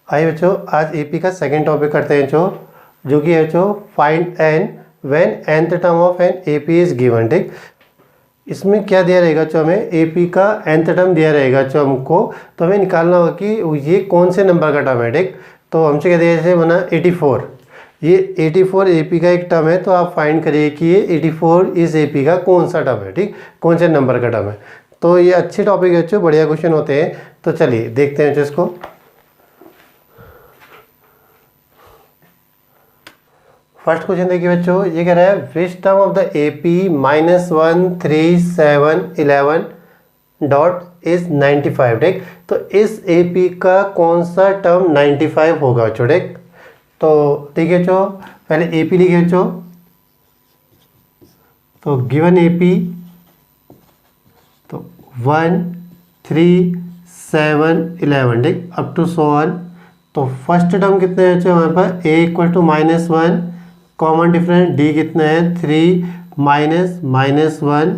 आइए बच्चों, आज एपी का सेकंड टॉपिक करते हैं जो कि है बच्चों find n when nth term of an AP is given. ठीक, इसमें क्या दिया रहेगा जो हमें एपी का nth टर्म दिया रहेगा जो हमको, तो हमें निकालना होगा कि ये कौन से नंबर का टर्म है। ठीक, तो हमसे क्या दिया, जैसे बना 84, ये 84 एपी का एक टर्म है, तो आप फाइंड करिए कि ये 84 इस एपी का कौन सा टर्म है। ठीक, कौन से नंबर का टर्म है। तो ये अच्छे टॉपिक है बच्चों, बढ़िया क्वेश्चन होते हैं। तो चलिए देखते हैं इसको। फर्स्ट क्वेश्चन देखिए बच्चों, ये कह रहा है which term of the AP -1 3 7 11 dot is 95। ठीक, तो इस एपी का कौन सा टर्म 95 होगा बच्चों। ठीक, तो ठीक है बच्चों, पहले एपी लिखे बच्चों। तो गिवन एपी तो 1 3 7 11, ठीक, अप टू सो ऑन। तो फर्स्ट टर्म कितने बच्चों हमारे पास, a equal to -1, common difference d कितना है 3 -1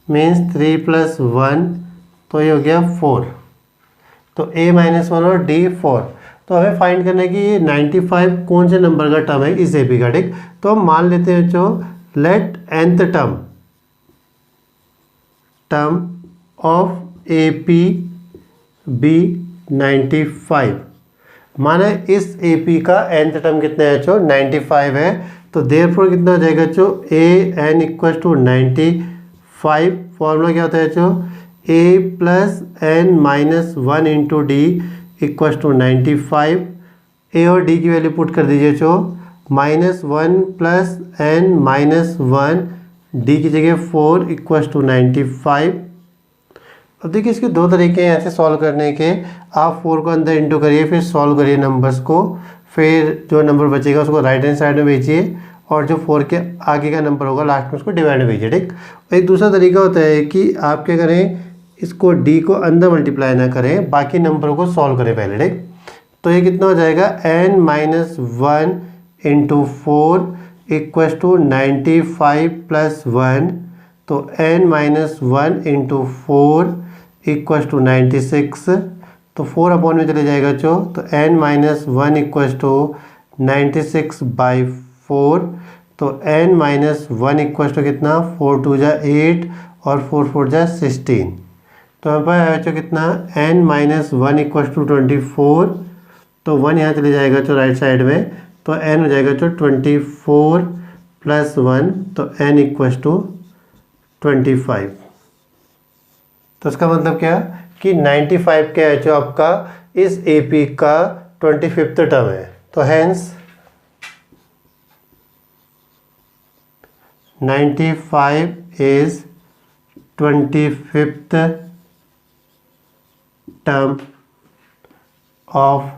मीन्स 3 + 1, तो ये हो गया 4। तो a -1 और d 4। तो हमें फाइंड करना है कि ये 95 कौन से नंबर का टर्म है इस एपी का। ठीक, तो हम मान लेते हैं जो let nth term of AP be 95। माना इस एपी का nth टर्म कितना है बच्चों, 95 है। तो देयरफॉर कितना हो जाएगा बच्चों, a n equal to 95। Formula क्या होता है बच्चों, a plus n -1 into d equal to 95। a और d की वैल्यू पुट कर दीजिए बच्चों, -1 प्लस n -1 d की जगह 4 इक्वल टू 95। अब देखिए इसके दो तरीके हैं ऐसे सॉल्व करने के। आप 4 को अंदर इंटू करिए, फिर सॉल्व करिए नंबर्स को, फिर जो नंबर बचेगा उसको राइट हैंड साइड में भेजिए, और जो 4 के आगे का नंबर होगा लास्ट में उसको डिवाइड में भेजिए। ठीक, एक दूसरा तरीका होता है कि आप क्या करें, इसको d को अंदर मल्टीप्लाई ना करें, बाकी नंबरों को सॉल्व करें पहले। ठीक, तो ये कितना हो जाएगा, n -1 इंटू 4 इक्वल टू 95 + 1। तो n -1 इंटू 4 इक्वल टू 96। तो 4 अपॉन में चले जाएगा बच्चों, तो n -1 इक्वल टू 96/4। तो n -1 इक्वल टू कितना, 4 2 जा 8 और 4 4 जा 16। तो हमारे पास है बच्चों कितना, n -1 इक्वल टू 24। तो 1 यहाँ चले जाएगा बच्चों राइट साइड में, तो n हो जाएगा बच्चों 24 + 1, तो n इक्वल टू 25। तो इसका मतलब क्या कि 95 क्या है जो आपका इस एपी का 25th टर्म है। तो hence 95 is 25th term of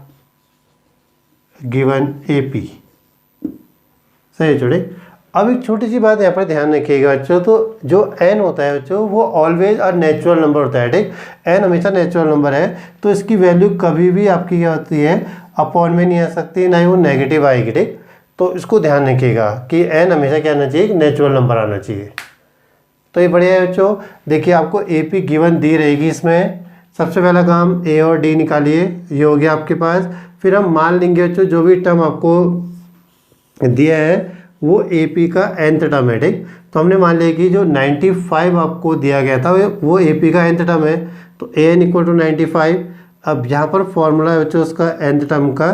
given AP. सही जोड़े। अब एक छोटी सी बात यहाँ पर ध्यान रखिएगा बच्चों, तो जो n होता है बच्चों वो ऑलवेज और नेचुरल नंबर होता है। ठीक, n हमेशा नेचुरल नंबर है, तो इसकी वैल्यू कभी भी आपकी क्या होती है, अपॉन में नहीं आ सकती, ना ही वो नेगेटिव आएगी। ठीक, तो इसको ध्यान रखिएगा कि n हमेशा क्या आना चाहिए, नेचुरल नंबर आना चाहिए। तो ये बढ़िया है बच्चों। देखिए आपको एपी गिवन दी रहेगी, इसमें सबसे पहला काम a और d निकालिए, ये हो गया आपके पास। फिर हम मान लेंगे बच्चों जो भी टर्म आपको दिया है वो एपी का nth टर्म है। ठीक, तो हमने मान लिया कि जो 95 आपको दिया गया था वो एपी का nth टर्म है, तो an इक्वल टू 95। अब यहाँ पर फॉर्मूला है बच्चों उसका nth टर्म का,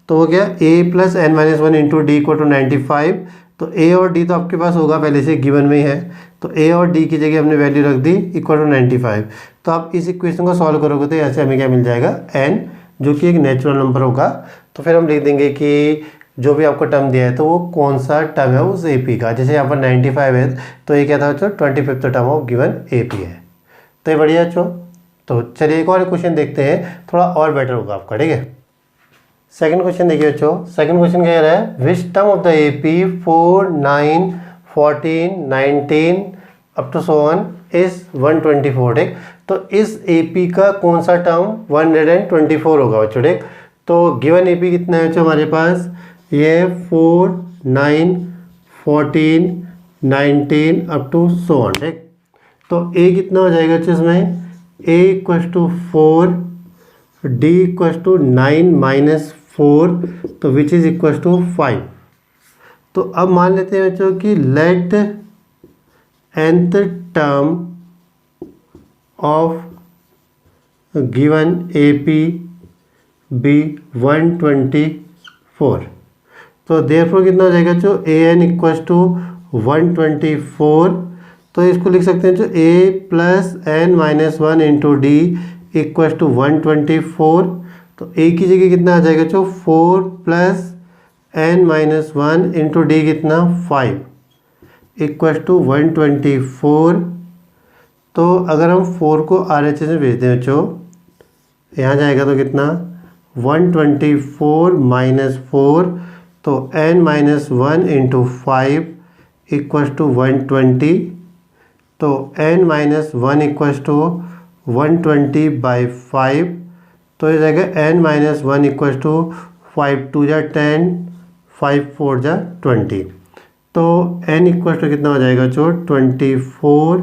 तो हो गया a plus n -1 into d equal to 95। तो a और d तो आपके पास होगा पहले से गिवन में ही है, तो a और d की जगह हमने वैल्यू रख दी इक्वल टू 95। तो आप इस इक्वेशन को सॉल्व करोगे तो ऐसे हमें क्या मिल जाएगा, n, जो कि एक नेचुरल नंबर होगा। तो फिर हम लिख देंगे कि जो भी आपको टर्म दिया है तो वो कौन सा टर्म है उस एपी का। जैसे यहाँ पर 95 है, तो ये क्या था बच्चों, 25th term of given AP है। तो ये बढ़िया बच्चों। तो चलिए एक और क्वेश्चन देखते हैं, थोड़ा और बेटर होगा आपका। ठीक है, सेकंड क्वेश्चन देखिए बच्चों। सेकंड क्वेश्चन कह रहा है which term of the AP 4 9 14 19 up to so on is 124। ठीक, तो इस एपी का कौन सा टर्म 124 होगा बच्चों। ठीक, तो गिवन एपी कितना है बच्चों हमारे पास, ये 4 9 14 19 अप टू सो ऑन। ठीक, तो a कितना हो जाएगा बच्चों इसमें, a equal to 4 d equals to 9 minus 4, तो विच इज इक्वल्स टू 5। तो अब मान लेते हैं बच्चों कि let nth term of given AP be 124। तो देयरफॉर कितना हो जाएगा जो an इक्वल्स टू 124। तो इसको लिख सकते हैं जो a plus n minus 1 into d equals to 124। तो a की जगह कितना आ जाएगा जो 4 plus n minus 1 into D कितना 5 इक्वल्स टू 124। तो अगर हम 4 को RHS में भेज दें बच्चों, यहाँ जाएगा तो कितना 124 माइनस 4, तो n minus 1 into 5 equals to 120। तो n minus 1 equals to 120 by 5। तो ये जाएगा n माइनस 1 इक्वल्स टू 5 2 जा 10, 5 4 जा 20। तो n इक्वल्स टू कितना हो जाएगा जो 24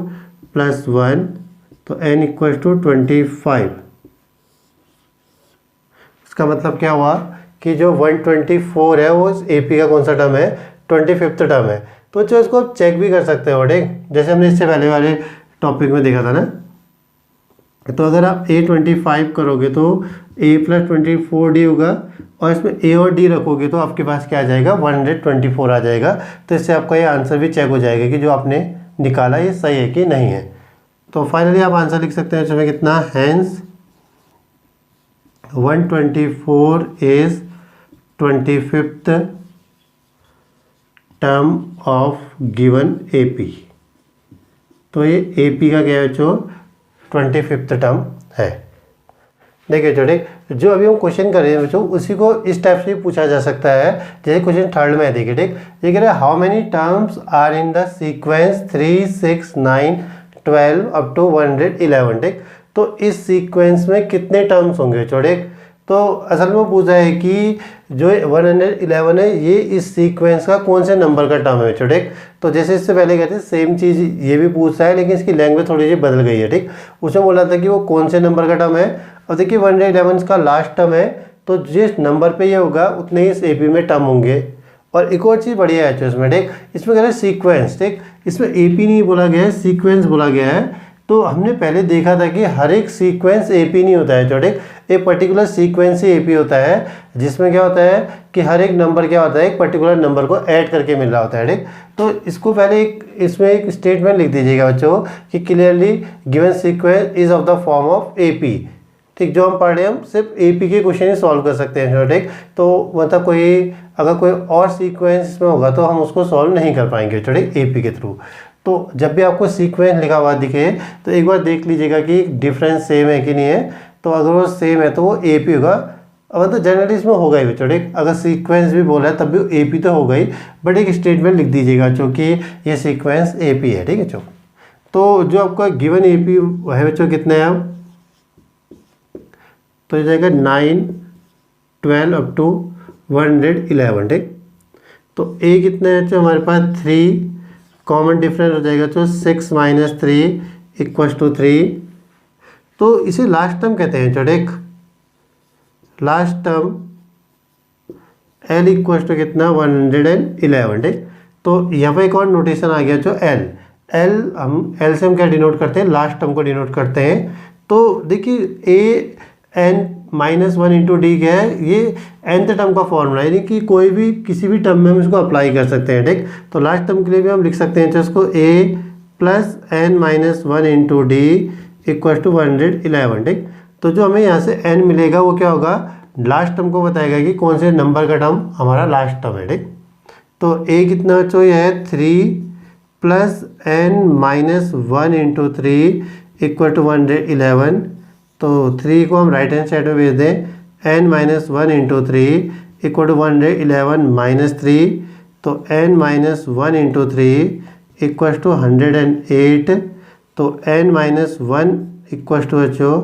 प्लस 1, तो n इक्वल्स टू 25। इसका मतलब क्या हुआ कि जो 124 है वो AP का कौन सा टर्म है, 25th टर्म है। तो जो इसको आप चेक भी कर सकते हो, ठीक, जैसे हमने इससे पहले वाले टॉपिक में देखा था ना। तो अगर आप A25 करोगे तो A प्लस 24D होगा, और इसमें A और D रखोगे तो आपके पास क्या आ जाएगा 124 आ जाएगा। तो इससे आपका ये आंसर भी चेक हो जाएगा कि जो आपने निकाला ये सही है कि नहीं है। तो फाइनली आप आंसर लिख सकते हैं इसमें कितना, hence 124 is 25th term of given AP। तो ये AP का क्या है जो 25th टर्म है। देखिए जो ठीक, जो अभी हम क्वेश्चन कर रहे हैं बच्चों उसी को इस टाइप से पूछा जा सकता है। जैसे क्वेश्चन थर्ड में है, देखिए ठीक, ये कह रहा है how many terms are in the sequence 3 6 9 12 up to 111। ठीक, तो इस सीक्वेंस में कितने टर्म्स होंगे छोटे। तो असल में पूछा है कि जो 111 है ये इस सीक्वेंस का कौन से नंबर का टर्म है छोटे। तो जैसे इससे पहले कहते हैं सेम चीज़ ये भी पूछता है, लेकिन इसकी लैंग्वेज थोड़ी सी बदल गई है। ठीक, उसमें बोला था कि वो कौन से नंबर का टर्म है, और देखिए 111 का लास्ट टर्म है, तो जिस नंबर पे ये होगा उतने ही इस AP में टर्म होंगे। और एक और चीज़ बढ़िया है इसमें, ठीक, इसमें कह रहे हैं सीक्वेंस। ठीक, इसमें AP नहीं बोला गया है, सीक्वेंस बोला गया है। तो हमने पहले देखा था कि हर एक सीक्वेंस AP नहीं होता है छोटे, एक पर्टिकुलर सीक्वेंस ही AP होता है, जिसमें क्या होता है कि हर एक नंबर क्या होता है एक पर्टिकुलर नंबर को ऐड करके मिल रहा होता है। ठीक, तो इसको पहले इसमें एक स्टेटमेंट लिख दीजिएगा बच्चों कि clearly given sequence is of the form of AP। ठीक, जो हम पढ़ रहे हैं हम सिर्फ AP के क्वेश्चन ही सॉल्व कर सकते हैं। ठीक, तो मतलब अगर कोई और सीक्वेंस इसमें होगा तो हम उसको सॉल्व नहीं कर पाएंगे ठीक AP के थ्रू। तो जब भी आपको सीक्वेंस लिखा हुआ दिखे तो एक बार देख लीजिएगा कि डिफरेंस सेम है कि नहीं है। तो अगर वो सेम है तो वो AP होगा, मतलब तो जनरली इसमें होगा ही बच्चों। ठीक, अगर सीक्वेंस भी बोला है तब भी AP तो होगा ही, बट एक स्टेटमेंट लिख दीजिएगा जो कि ये सीक्वेंस AP है। ठीक है बच्चों, तो जो आपका गिवन AP है बच्चों कितने हैं अब, तो ये जाएगा 9 12 अप टू 111। ठीक, तो A कितना है बच्चों हमारे पास 3, कॉमन डिफरेंस हो जाएगा तो 6 माइनस 3 इक्वल्स टू 3। तो इसे लास्ट टर्म कहते हैं छोटे, last term L equals to कितना 111। ठीक, तो यहाँ पर एक और नोटेशन आ गया जो L से हम क्या डिनोट करते हैं, लास्ट टर्म को डिनोट करते हैं। तो देखिए AN माइनस 1 इंटू डी क्या है, ये nth टर्म का फॉर्मूला है, यानी कि कोई भी किसी भी टर्म में हम इसको अप्लाई कर सकते हैं। ठीक, तो लास्ट टर्म के लिए भी हम लिख सकते हैं तो इसको A plus n minus 1 into d equal to 111। ठीक, तो जो हमें यहाँ से n मिलेगा वो क्या होगा, लास्ट टर्म को बताएगा कि कौन से नंबर का टर्म हमारा लास्ट टर्म है। ठीक, तो A कितना बच्चों ये है 3 plus n minus 1 into 3 equal to 111। तो 3 को हम राइट हैंड साइड में भेज दें, n minus 1 into 3 equal to 111 minus 3, तो n minus 1 into 3 equal to 108। तो n माइनस 1 इक्वल टू बच्चों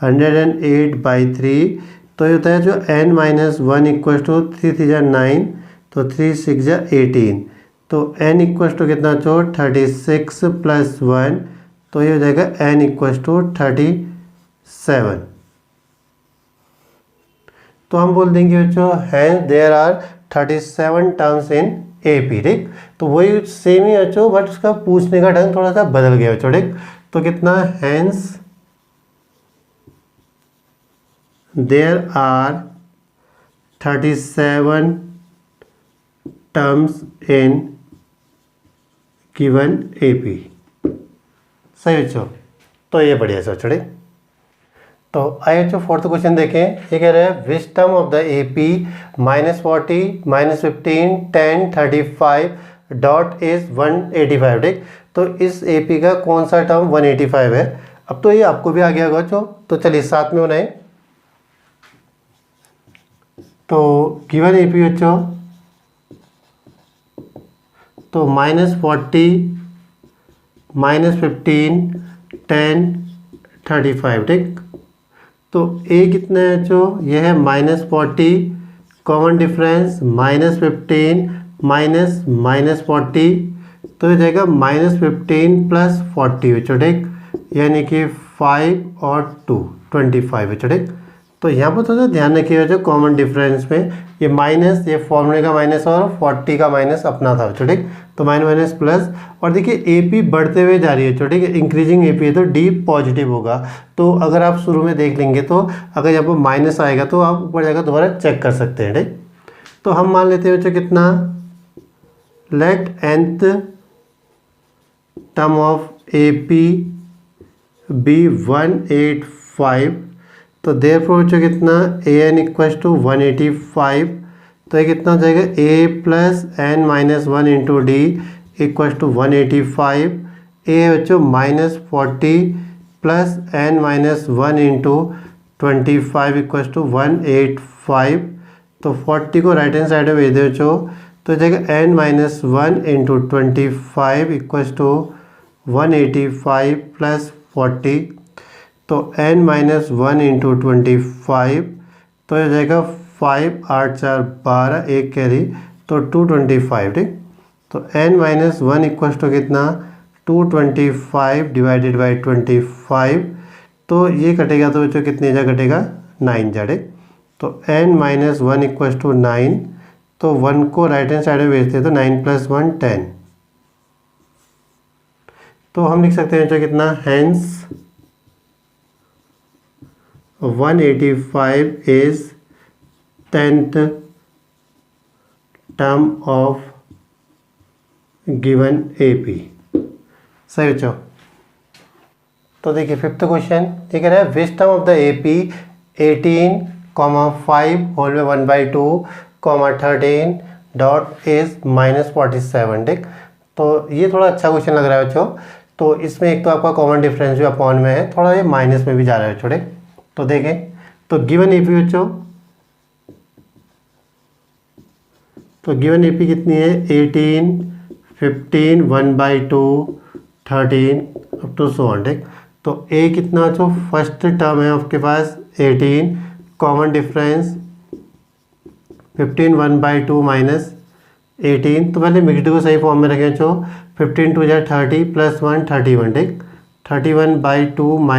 108 बाई 3। तो ये होता है जो n माइनस 1 इक्वल टू 3 3 9, तो 3 6 18। तो n इक्वल टू कितना बच्चों 36 प्लस 1, तो ये हो जाएगा n इक्वल टू 37। तो हम बोल देंगे बच्चों hence there are 37 terms in AP, ठीक। तो वही सेम ही बच्चों, बट उसका पूछने का ढंग थोड़ा सा बदल गया बच्चों, ठीक। तो कितना, hence there are 37 terms in given AP। सही बच्चों, तो ये बढ़िया से बच्चों, ठीक। तो आइए बच्चों फोर्थ क्वेश्चन देखें। ये कह रहा है which term of the AP -40 -15 10 35 dot is 185, ठीक। तो इस AP का कौन सा टर्म 185 है। अब तो ये आपको भी आ गया होगा बच्चों, तो चलिए साथ में बनाएं। तो गिवन AP बच्चों, तो -40 -15 10 35, ठीक। तो A कितना है बच्चों, यह है -40, कॉमन डिफरेंस -15 -40, तो ये जाएगा -15 + 40 बच्चों, ठीक। यानी कि 5 और 2 25 बच्चों, ठीक। तो यहाँ पर थोड़ा सा ध्यान रखिएगा जो कॉमन डिफरेंस में ये माइनस, ये फॉर्मूले का माइनस और 40 का माइनस अपना था बच्चों, ठीक। तो माइनस प्लस, और देखिए AP बढ़ते हुए जा रही है बच्चों, ठीक है। इंक्रीजिंग AP है तो D पॉजिटिव होगा। तो अगर आप शुरू में देख लेंगे तो अगर यहाँ पर माइनस आएगा तो आप ऊपर जाकर दोबारा चेक कर सकते हैं, ठीक। तो हम मान लेते हैं बच्चों कितना, let nth term of AP be 185। तो देयरफॉर बच्चों कितना, an = 185। तो ये कितना हो जाएगा, a + n - 1 × d = 185। a बच्चों -40 + n - 1 × 25 = 185। तो 40 को राइट हैंड साइड में भेज दो बच्चों, तो जाएगा n - 1 × 25 = 185 + 40। तो n - 1 × 25, तो ये जाएगा 5 8 4 12, एक कैरी, तो 225, ठीक। तो n - 1 = कितना, 225 / 25। तो ये कटेगा तो बच्चों कितने जा कटेगा, 9 जा, ठीक। तो n - 1 = 9। तो 1 को राइट हैंड साइड में भेजते हैं तो 9 + 1 10। तो हम लिख सकते हैं बच्चों कितना, hence 185 is 10th term of given AP। सही बच्चों। तो देखिए फिफ्थ क्वेश्चन, ये कह रहा है which term of the AP 18, 5 whole में 1/2, 13 डॉट इज -47, ठीक। तो ये थोड़ा अच्छा क्वेश्चन लग रहा है बच्चों। तो इसमें एक तो आपका कॉमन डिफरेंस भी अपॉन में है, थोड़ा ये माइनस में भी जा रहा है बच्चों, ठीक। तो देखें, तो गिवन AP बच्चों, तो गिवन AP कितनी है, 18 15 1/2 13 अप टू सो ऑन, ठीक। तो A कितना बच्चों, फर्स्ट टर्म है आपके पास 18, कॉमन डिफरेंस 15 1/2 - 18। तो पहले मिक्स्ड को सही फॉर्म में रखें बच्चों, 15 2 = 30 + 1 31, ठीक। 31/2 -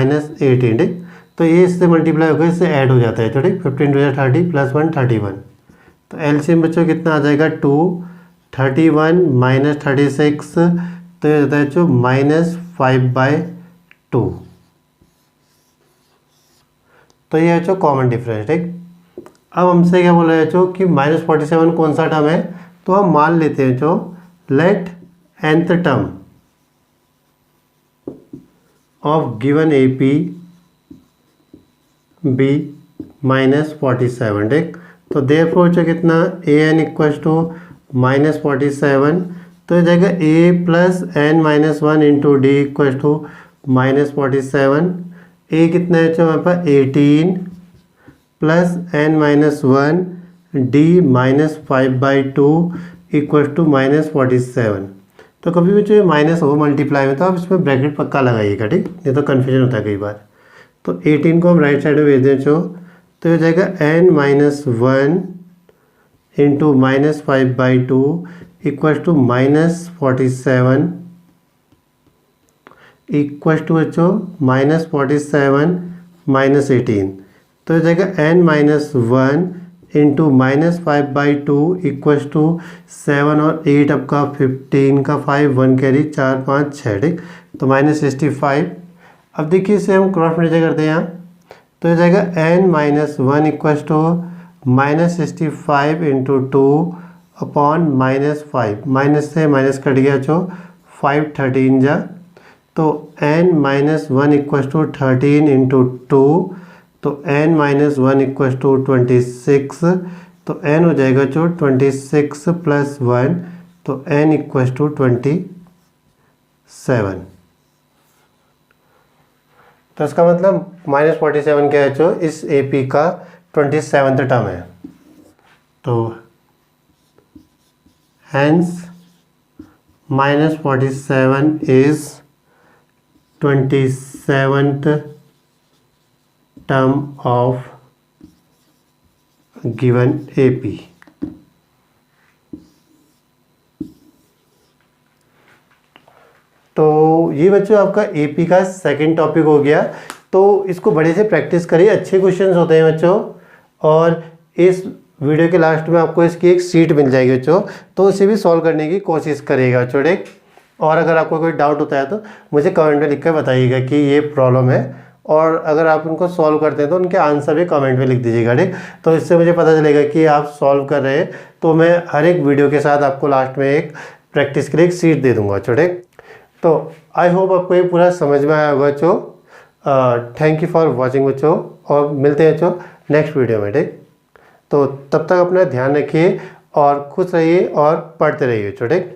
18, ठीक। तो ये इससे मल्टीप्लाई होकर इससे ऐड हो जाता है, तो ठीक। 15 2 = 30 + 1 31। तो एलसीएम बच्चों कितना आ जाएगा, 2 31 - 36, तो ये जाता है बच्चों -5/2। तो ये बच्चों कॉमन डिफरेंस, ठीक। अब हमसे क्या बोला है बच्चों कि -47 कौन सा टर्म है। तो हम मान लेते हैं बच्चों, let nth term of given AP be -47, ठीक। तो देयरफॉर बच्चों कितना, an = -47। तो ये जाएगा a + n - 1 × d = -47। a कितना है बच्चों हमारे पास, 18 + n - 1 d -5/2 = -47। तो कभी भी जो माइनस हो मल्टीप्लाई में तो आप इसमें ब्रैकेट पक्का लगाइएगा, ठीक। नहीं तो कन्फ्यूजन होता है कई बार। तो 18 को हम राइट साइड में भेज दें जो, तो ये जाएगा n - 1 × -5/2 = -47 बच्चों -47 - 18। तो हो जाएगा n-1 इंटू -5/2 इक्वल्स टू 7 और 8 आपका 15 का 5 1 कैरी 4 5 6 ठीक। तो -65। अब देखिए इसे हम क्रॉस मल्टीप्लाई करते हैं यहाँ, तो हो जाएगा n-1 equals to -65 into 2 upon -5, minus से माइनस कट गया जो 5 13 जा, तो n-1 इक्वल्स टू 13 इंटू 2, तो n-1 इक्वल्स टू 26, तो n हो जाएगा जो 26 प्लस 1, तो n इक्वल्स टू 27। तो इसका मतलब -47 क्या है जो इस AP का 27th टर्म है। तो hence -47 is 27th term of given AP। तो ये बच्चों आपका AP का सेकंड टॉपिक हो गया। तो इसको बड़े से प्रैक्टिस करिए, अच्छे क्वेश्चंस होते हैं बच्चों। और इस वीडियो के लास्ट में आपको इसकी एक शीट मिल जाएगी बच्चों, तो उसे भी सॉल्व करने की कोशिश करिएगा बच्चों ठीक। और अगर आपको कोई डाउट होता है तो मुझे कमेंट में लिख कर बताइएगा कि ये प्रॉब्लम है, और अगर आप उनको सॉल्व करते हैं तो उनके आंसर भी कमेंट में लिख दीजिएगा ठीक। तो इससे मुझे पता चलेगा कि आप सॉल्व कर रहे हैं, तो मैं हर एक वीडियो के साथ आपको लास्ट में एक प्रैक्टिस के लिए एक शीट दे दूँगा बच्चों ठीक। तो आई होप आपको ये पूरा समझ में आया होगा बच्चों। थैंक यू फॉर वॉचिंग बच्चों, और मिलते हैं बच्चों नेक्स्ट वीडियो में ठीक। तो तब तक अपना ध्यान रखिए और खुश रहिए और पढ़ते रहिए बच्चों ठीक।